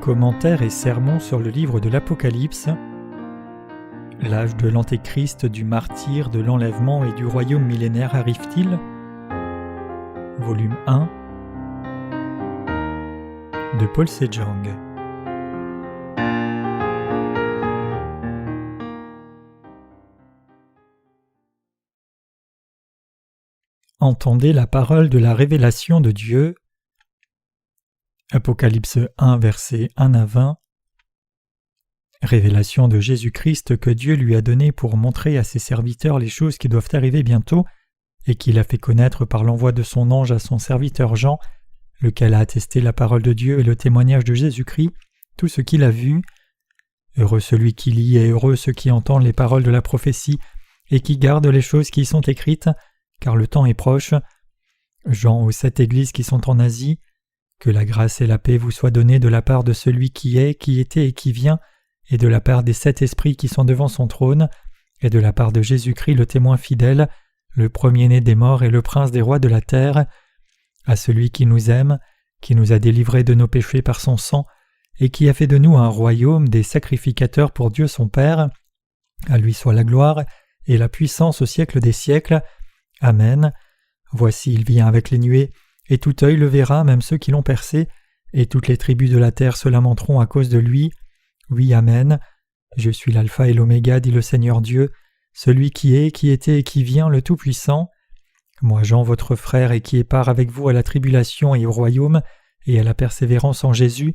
Commentaires et sermons sur le livre de l'Apocalypse. L'âge de l'Antéchrist, du martyre, de l'enlèvement et du royaume millénaire arrive-t-il ? Volume 1 de Paul Sejong. Entendez la parole de la révélation de Dieu. Apocalypse 1, versets 1 à 20. Révélation de Jésus-Christ que Dieu lui a donnée pour montrer à ses serviteurs les choses qui doivent arriver bientôt et qu'il a fait connaître par l'envoi de son ange à son serviteur Jean, lequel a attesté la parole de Dieu et le témoignage de Jésus-Christ, tout ce qu'il a vu. Heureux celui qui lit et heureux ceux qui entendent les paroles de la prophétie et qui gardent les choses qui y sont écrites, car le temps est proche. Jean aux 7 églises qui sont en Asie. Que la grâce et la paix vous soient données de la part de celui qui est, qui était et qui vient, et de la part des 7 esprits qui sont devant son trône, et de la part de Jésus-Christ le témoin fidèle, le premier-né des morts et le prince des rois de la terre, à celui qui nous aime, qui nous a délivrés de nos péchés par son sang, et qui a fait de nous un royaume des sacrificateurs pour Dieu son Père, à lui soit la gloire et la puissance au siècle des siècles. Amen. Voici il vient avec les nuées, et tout œil le verra, même ceux qui l'ont percé, et toutes les tribus de la terre se lamenteront à cause de lui. Oui, Amen. Je suis l'alpha et l'oméga, dit le Seigneur Dieu, celui qui est, qui était et qui vient, le Tout-Puissant. Moi Jean, votre frère, et qui ai part avec vous à la tribulation et au royaume, et à la persévérance en Jésus,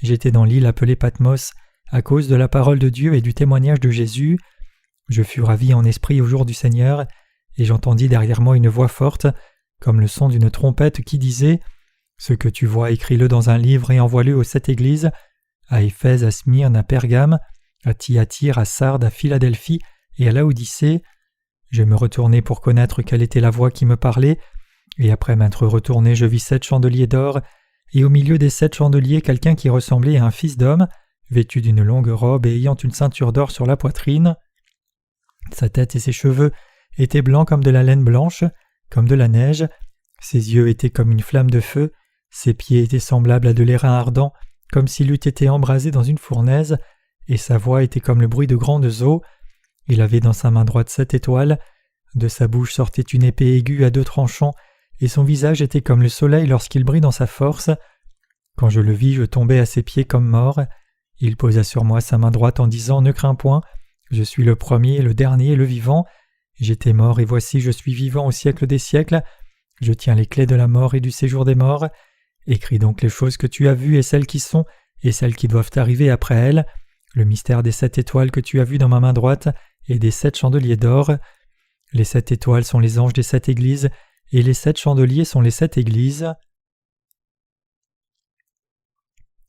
j'étais dans l'île appelée Patmos, à cause de la parole de Dieu et du témoignage de Jésus. Je fus ravi en esprit au jour du Seigneur, et j'entendis derrière moi une voix forte, comme le son d'une trompette qui disait « Ce que tu vois, écris-le dans un livre et envoie-le aux 7 églises, à Éphèse, à Smyrne, à Pergame, à Thyatire, à Sardes, à Philadelphie et à Laodicée. » Je me retournai pour connaître quelle était la voix qui me parlait, et après m'être retourné, je vis 7 chandeliers d'or, et au milieu des 7 chandeliers quelqu'un qui ressemblait à un fils d'homme, vêtu d'une longue robe et ayant une ceinture d'or sur la poitrine. Sa tête et ses cheveux étaient blancs comme de la laine blanche, comme de la neige, ses yeux étaient comme une flamme de feu, ses pieds étaient semblables à de l'airain ardent, comme s'il eût été embrasé dans une fournaise, et sa voix était comme le bruit de grandes eaux. Il avait dans sa main droite 7 étoiles, de sa bouche sortait une épée aiguë à 2 tranchants, et son visage était comme le soleil lorsqu'il brille dans sa force. Quand je le vis, je tombai à ses pieds comme mort. Il posa sur moi sa main droite en disant « Ne crains point, je suis le premier, le dernier et le vivant. J'étais mort et voici je suis vivant au siècle des siècles. Je tiens les clés de la mort et du séjour des morts. Écris donc les choses que tu as vues et celles qui sont, et celles qui doivent arriver après elles, le mystère des 7 étoiles que tu as vues dans ma main droite et des 7 chandeliers d'or. Les 7 étoiles sont les anges des 7 églises, et les 7 chandeliers sont les 7 églises.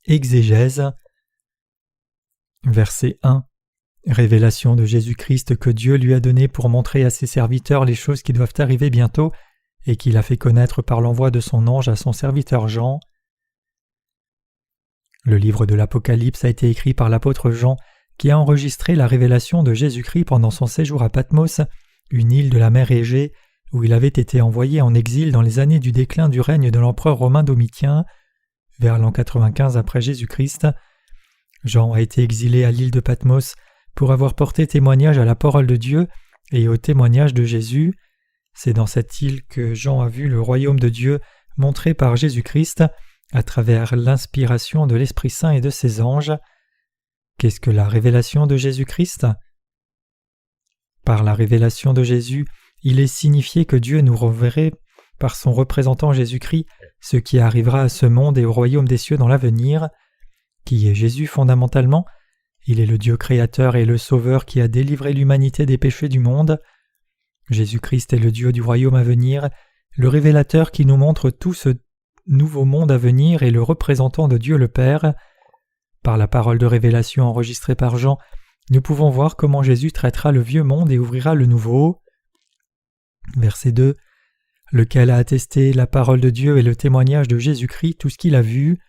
Exégèse. Verset 1. Révélation de Jésus-Christ que Dieu lui a donnée pour montrer à ses serviteurs les choses qui doivent arriver bientôt et qu'il a fait connaître par l'envoi de son ange à son serviteur Jean. Le livre de l'Apocalypse a été écrit par l'apôtre Jean qui a enregistré la révélation de Jésus-Christ pendant son séjour à Patmos, une île de la mer Égée, où il avait été envoyé en exil dans les années du déclin du règne de l'empereur romain Domitien, vers l'an 95 après Jésus-Christ. Jean a été exilé à l'île de Patmos pour avoir porté témoignage à la parole de Dieu et au témoignage de Jésus. C'est dans cette île que Jean a vu le royaume de Dieu montré par Jésus-Christ à travers l'inspiration de l'Esprit Saint et de ses anges. Qu'est-ce que la révélation de Jésus-Christ ? Par la révélation de Jésus, il est signifié que Dieu nous reverrait par son représentant Jésus-Christ ce qui arrivera à ce monde et au royaume des cieux dans l'avenir. Qui est Jésus fondamentalement ? Il est le Dieu créateur et le Sauveur qui a délivré l'humanité des péchés du monde. Jésus-Christ est le Dieu du royaume à venir, le révélateur qui nous montre tout ce nouveau monde à venir et le représentant de Dieu le Père. Par la parole de révélation enregistrée par Jean, nous pouvons voir comment Jésus traitera le vieux monde et ouvrira le nouveau. Verset 2. Lequel a attesté la parole de Dieu et le témoignage de Jésus-Christ, tout ce qu'il a vu.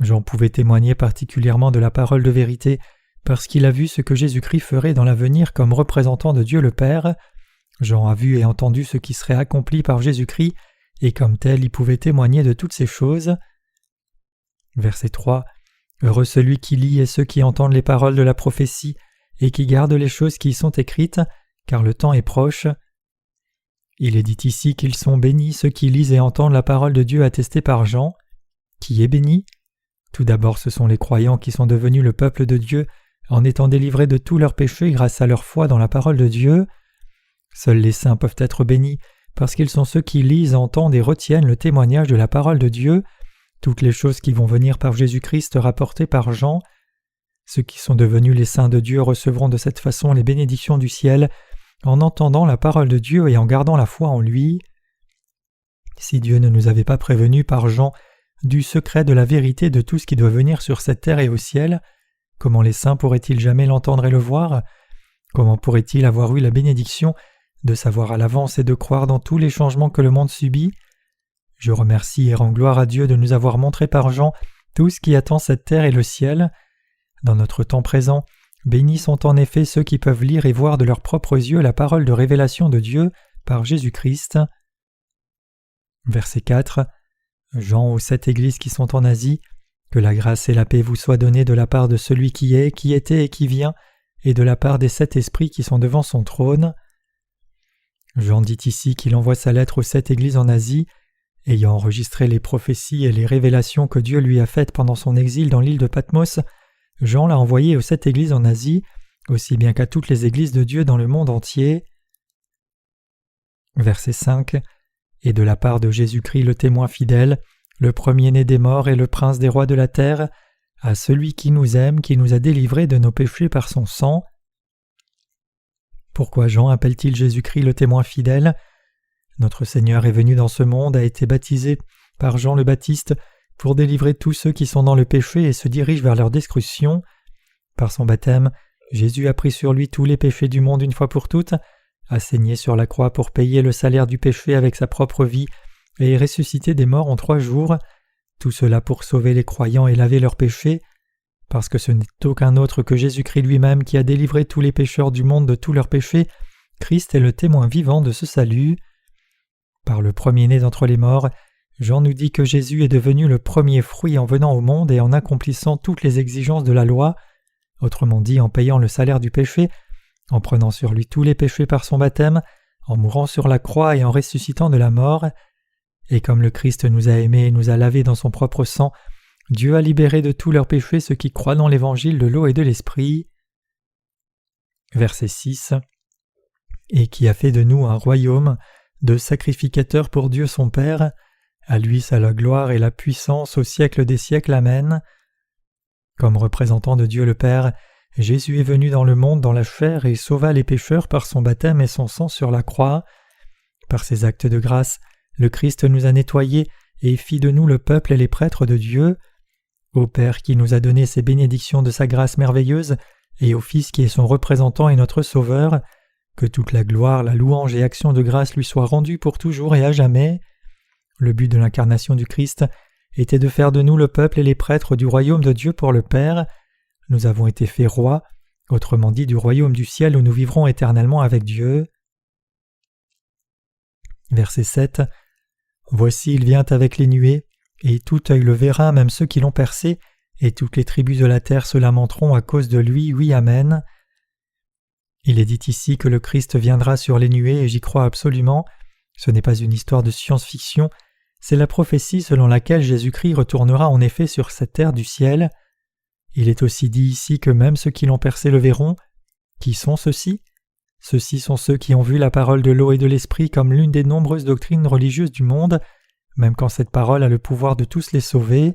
Jean pouvait témoigner particulièrement de la parole de vérité parce qu'il a vu ce que Jésus-Christ ferait dans l'avenir comme représentant de Dieu le Père. Jean a vu et entendu ce qui serait accompli par Jésus-Christ, et comme tel il pouvait témoigner de toutes ces choses. Verset 3. Heureux celui qui lit et ceux qui entendent les paroles de la prophétie et qui gardent les choses qui y sont écrites, car le temps est proche. Il est dit ici qu'ils sont bénis ceux qui lisent et entendent la parole de Dieu attestée par Jean. Qui est béni ? Tout d'abord, ce sont les croyants qui sont devenus le peuple de Dieu en étant délivrés de tous leurs péchés grâce à leur foi dans la parole de Dieu. Seuls les saints peuvent être bénis parce qu'ils sont ceux qui lisent, entendent et retiennent le témoignage de la parole de Dieu, toutes les choses qui vont venir par Jésus-Christ rapportées par Jean. Ceux qui sont devenus les saints de Dieu recevront de cette façon les bénédictions du ciel en entendant la parole de Dieu et en gardant la foi en lui. Si Dieu ne nous avait pas prévenus par Jean du secret de la vérité de tout ce qui doit venir sur cette terre et au ciel, comment les saints pourraient-ils jamais l'entendre et le voir ? Comment pourraient-ils avoir eu la bénédiction de savoir à l'avance et de croire dans tous les changements que le monde subit ? Je remercie et rends gloire à Dieu de nous avoir montré par Jean tout ce qui attend cette terre et le ciel. Dans notre temps présent, bénis sont en effet ceux qui peuvent lire et voir de leurs propres yeux la parole de révélation de Dieu par Jésus-Christ. Verset 4. Jean aux 7 églises qui sont en Asie, que la grâce et la paix vous soient données de la part de celui qui est, qui était et qui vient, et de la part des 7 esprits qui sont devant son trône. Jean dit ici qu'il envoie sa lettre aux 7 églises en Asie, ayant enregistré les prophéties et les révélations que Dieu lui a faites pendant son exil dans l'île de Patmos. Jean l'a envoyé aux 7 églises en Asie, aussi bien qu'à toutes les églises de Dieu dans le monde entier. Verset 5. Et de la part de Jésus-Christ le témoin fidèle, le premier-né des morts et le prince des rois de la terre, à celui qui nous aime, qui nous a délivrés de nos péchés par son sang. Pourquoi Jean appelle-t-il Jésus-Christ le témoin fidèle ? Notre Seigneur est venu dans ce monde, a été baptisé par Jean le Baptiste pour délivrer tous ceux qui sont dans le péché et se dirigent vers leur destruction. Par son baptême, Jésus a pris sur lui tous les péchés du monde une fois pour toutes, a saigné sur la croix pour payer le salaire du péché avec sa propre vie et est ressuscité des morts en 3 jours, tout cela pour sauver les croyants et laver leurs péchés, parce que ce n'est aucun autre que Jésus-Christ lui-même qui a délivré tous les pécheurs du monde de tous leurs péchés. Christ est le témoin vivant de ce salut. Par le premier-né d'entre les morts, Jean nous dit que Jésus est devenu le premier fruit en venant au monde et en accomplissant toutes les exigences de la loi, autrement dit en payant le salaire du péché, en prenant sur lui tous les péchés par son baptême, en mourant sur la croix et en ressuscitant de la mort. Et comme le Christ nous a aimés et nous a lavés dans son propre sang, Dieu a libéré de tous leurs péchés ceux qui croient dans l'évangile de l'eau et de l'esprit. Verset 6. Et qui a fait de nous un royaume, de sacrificateurs pour Dieu son Père, à lui soit la gloire et la puissance au siècle des siècles. Amen. Comme représentant de Dieu le Père, Jésus est venu dans le monde dans la chair et sauva les pécheurs par son baptême et son sang sur la croix. Par ses actes de grâce, le Christ nous a nettoyés et fit de nous le peuple et les prêtres de Dieu. Au Père qui nous a donné ses bénédictions de sa grâce merveilleuse, et au Fils qui est son représentant et notre Sauveur, que toute la gloire, la louange et action de grâce lui soient rendues pour toujours et à jamais. Le but de l'incarnation du Christ était de faire de nous le peuple et les prêtres du royaume de Dieu pour le Père. Nous avons été faits rois, autrement dit du royaume du ciel où nous vivrons éternellement avec Dieu. Verset 7. Voici, il vient avec les nuées, et tout œil le verra, même ceux qui l'ont percé, et toutes les tribus de la terre se lamenteront à cause de lui. Oui, Amen. Il est dit ici que le Christ viendra sur les nuées, et j'y crois absolument. Ce n'est pas une histoire de science-fiction, c'est la prophétie selon laquelle Jésus-Christ retournera en effet sur cette terre du ciel. Il est aussi dit ici que même ceux qui l'ont percé le verront. Qui sont ceux-ci ? Ceux-ci sont ceux qui ont vu la parole de l'eau et de l'esprit comme l'une des nombreuses doctrines religieuses du monde, même quand cette parole a le pouvoir de tous les sauver.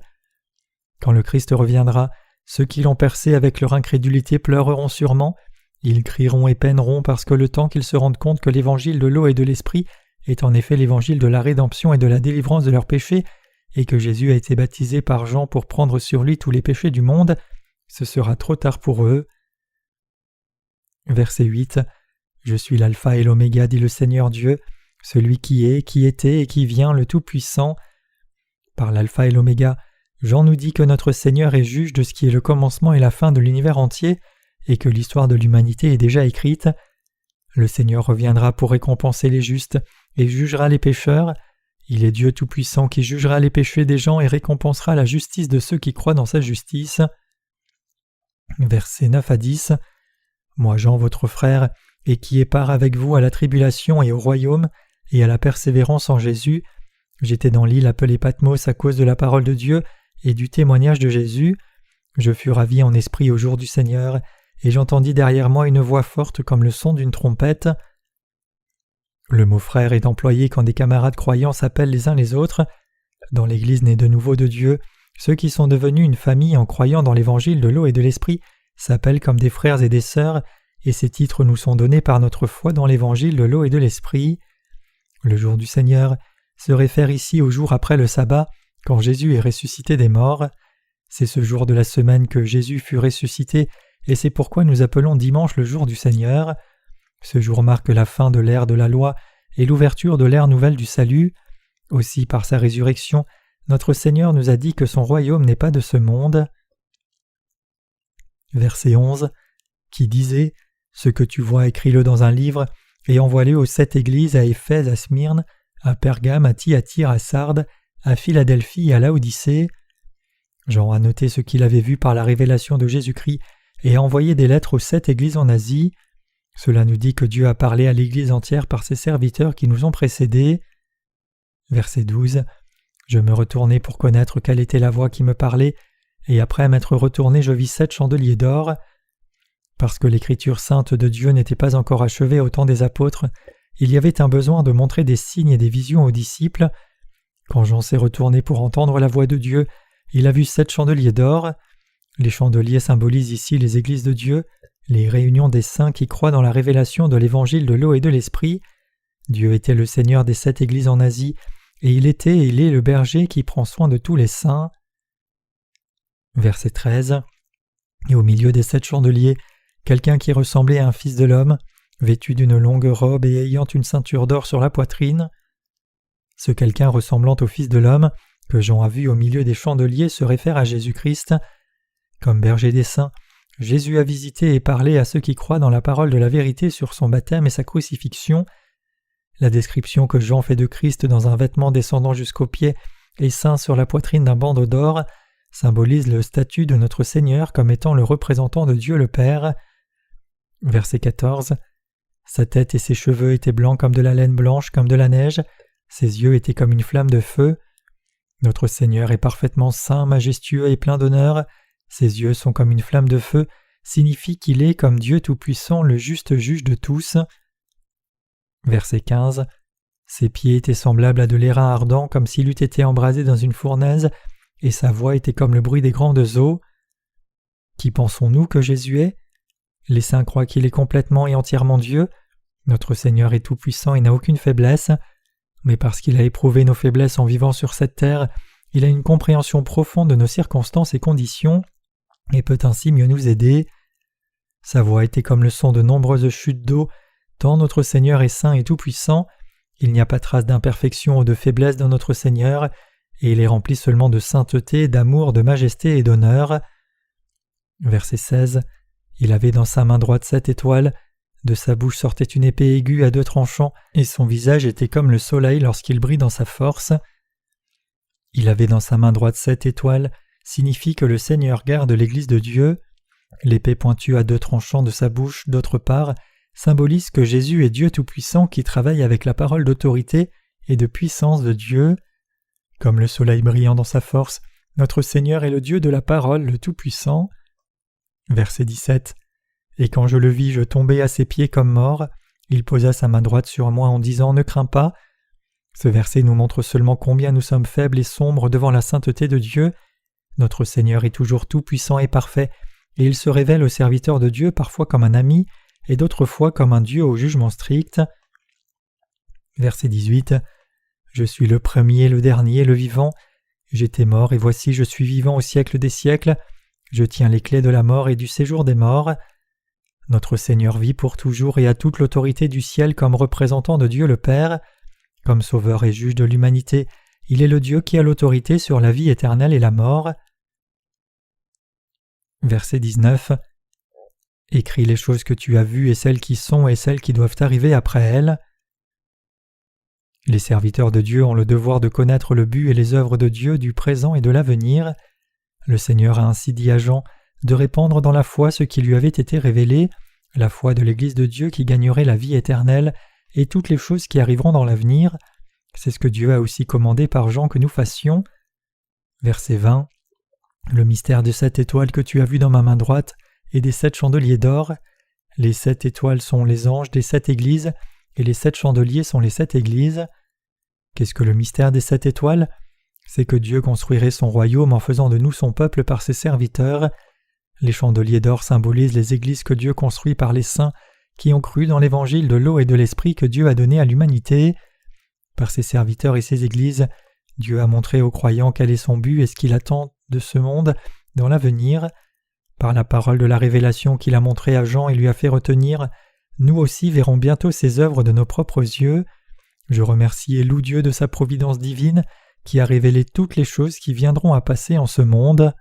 Quand le Christ reviendra, ceux qui l'ont percé avec leur incrédulité pleureront sûrement, ils crieront et peineront parce que le temps qu'ils se rendent compte que l'évangile de l'eau et de l'esprit est en effet l'évangile de la rédemption et de la délivrance de leurs péchés, et que Jésus a été baptisé par Jean pour prendre sur lui tous les péchés du monde, ce sera trop tard pour eux. Verset 8. Je suis l'alpha et l'oméga, dit le Seigneur Dieu, celui qui est, qui était et qui vient, le Tout-Puissant. Par l'alpha et l'oméga, Jean nous dit que notre Seigneur est juge de ce qui est le commencement et la fin de l'univers entier, et que l'histoire de l'humanité est déjà écrite. Le Seigneur reviendra pour récompenser les justes et jugera les pécheurs. Il est Dieu Tout-Puissant qui jugera les péchés des gens et récompensera la justice de ceux qui croient dans sa justice. Versets 9 à 10. Moi Jean votre frère, et qui ai part avec vous à la tribulation et au royaume, et à la persévérance en Jésus, j'étais dans l'île appelée Patmos à cause de la parole de Dieu et du témoignage de Jésus. Je fus ravi en esprit au jour du Seigneur, et j'entendis derrière moi une voix forte comme le son d'une trompette. Le mot frère est employé quand des camarades croyants s'appellent les uns les autres. Dans l'Église née de nouveau de Dieu, ceux qui sont devenus une famille en croyant dans l'Évangile de l'eau et de l'Esprit s'appellent comme des frères et des sœurs, et ces titres nous sont donnés par notre foi dans l'Évangile de l'eau et de l'Esprit. Le jour du Seigneur se réfère ici au jour après le sabbat, quand Jésus est ressuscité des morts. C'est ce jour de la semaine que Jésus fut ressuscité, et c'est pourquoi nous appelons dimanche le jour du Seigneur. Ce jour marque la fin de l'ère de la loi et l'ouverture de l'ère nouvelle du salut. Aussi, par sa résurrection, notre Seigneur nous a dit que son royaume n'est pas de ce monde. Verset 11, qui disait « Ce que tu vois, écris-le dans un livre, et envoie-le aux 7 églises à Éphèse, à Smyrne, à Pergame, à Thyatire, à Sardes, à Philadelphie et à Laodicée. » Jean a noté ce qu'il avait vu par la révélation de Jésus-Christ et a envoyé des lettres aux 7 églises en Asie. Cela nous dit que Dieu a parlé à l'Église entière par ses serviteurs qui nous ont précédés. Verset 12. Je me retournai pour connaître quelle était la voix qui me parlait, et après m'être retourné, je vis 7 chandeliers d'or. Parce que l'écriture sainte de Dieu n'était pas encore achevée au temps des apôtres, il y avait un besoin de montrer des signes et des visions aux disciples. Quand Jean s'est retourné pour entendre la voix de Dieu, il a vu 7 chandeliers d'or. Les chandeliers symbolisent ici les églises de Dieu, les réunions des saints qui croient dans la révélation de l'évangile de l'eau et de l'esprit. Dieu était le Seigneur des 7 églises en Asie, et il était et il est le berger qui prend soin de tous les saints. Verset 13. Et au milieu des 7 chandeliers, quelqu'un qui ressemblait à un fils de l'homme, vêtu d'une longue robe et ayant une ceinture d'or sur la poitrine. Ce quelqu'un ressemblant au fils de l'homme, que Jean a vu au milieu des chandeliers, se réfère à Jésus-Christ. Comme berger des saints, Jésus a visité et parlé à ceux qui croient dans la parole de la vérité sur son baptême et sa crucifixion. La description que Jean fait de Christ dans un vêtement descendant jusqu'aux pieds et ceint sur la poitrine d'un bandeau d'or symbolise le statut de notre Seigneur comme étant le représentant de Dieu le Père. Verset 14. Sa tête et ses cheveux étaient blancs comme de la laine blanche comme de la neige, ses yeux étaient comme une flamme de feu. Notre Seigneur est parfaitement saint, majestueux et plein d'honneur. Ses yeux sont comme une flamme de feu, signifie qu'il est comme Dieu Tout-Puissant, le juste juge de tous. Verset 15. Ses pieds étaient semblables à de l'airain ardent, comme s'il eût été embrasé dans une fournaise, et sa voix était comme le bruit des grandes eaux. Qui pensons-nous que Jésus est? Les saints croient qu'il est complètement et entièrement Dieu. Notre Seigneur est tout-puissant et n'a aucune faiblesse, mais parce qu'il a éprouvé nos faiblesses en vivant sur cette terre, il a une compréhension profonde de nos circonstances et conditions, et peut ainsi mieux nous aider. Sa voix était comme le son de nombreuses chutes d'eau, tant notre Seigneur est saint et tout-puissant, il n'y a pas trace d'imperfection ou de faiblesse dans notre Seigneur, et il est rempli seulement de sainteté, d'amour, de majesté et d'honneur. Verset 16. Il avait dans sa main droite 7 étoiles, de sa bouche sortait une épée aiguë à 2 tranchants, et son visage était comme le soleil lorsqu'il brille dans sa force. Il avait dans sa main droite 7 étoiles, signifie que le Seigneur garde l'Église de Dieu. L'épée pointue à 2 tranchants de sa bouche, d'autre part, symbolise que Jésus est Dieu Tout-Puissant qui travaille avec la parole d'autorité et de puissance de Dieu. Comme le soleil brillant dans sa force, notre Seigneur est le Dieu de la parole, le Tout-Puissant. Verset 17. Et quand je le vis, je tombai à ses pieds comme mort. Il posa sa main droite sur moi en disant « Ne crains pas ». Ce verset nous montre seulement combien nous sommes faibles et sombres devant la sainteté de Dieu. Notre Seigneur est toujours tout-puissant et parfait, et il se révèle aux serviteurs de Dieu parfois comme un ami, et d'autres fois comme un Dieu au jugement strict. Verset 18. Je suis le premier, le dernier, le vivant. J'étais mort, et voici je suis vivant au siècle des siècles. Je tiens les clés de la mort et du séjour des morts. Notre Seigneur vit pour toujours et a toute l'autorité du ciel comme représentant de Dieu le Père. Comme sauveur et juge de l'humanité, il est le Dieu qui a l'autorité sur la vie éternelle et la mort. Verset 19. Écris les choses que tu as vues et celles qui sont et celles qui doivent arriver après elles. Les serviteurs de Dieu ont le devoir de connaître le but et les œuvres de Dieu du présent et de l'avenir. Le Seigneur a ainsi dit à Jean de répandre dans la foi ce qui lui avait été révélé, la foi de l'Église de Dieu qui gagnerait la vie éternelle et toutes les choses qui arriveront dans l'avenir. C'est ce que Dieu a aussi commandé par Jean que nous fassions. Verset 20. Le mystère des 7 étoiles que tu as vues dans ma main droite et des 7 chandeliers d'or. Les 7 étoiles sont les anges des 7 églises et les 7 chandeliers sont les 7 églises. Qu'est-ce que le mystère des 7 étoiles ? C'est que Dieu construirait son royaume en faisant de nous son peuple par ses serviteurs. Les chandeliers d'or symbolisent les églises que Dieu construit par les saints qui ont cru dans l'évangile de l'eau et de l'esprit que Dieu a donné à l'humanité. Par ses serviteurs et ses églises, Dieu a montré aux croyants quel est son but et ce qu'il attend de ce monde dans l'avenir. Par la parole de la révélation qu'il a montrée à Jean et lui a fait retenir, nous aussi verrons bientôt ses œuvres de nos propres yeux. Je remercie et loue Dieu de sa providence divine qui a révélé toutes les choses qui viendront à passer en ce monde.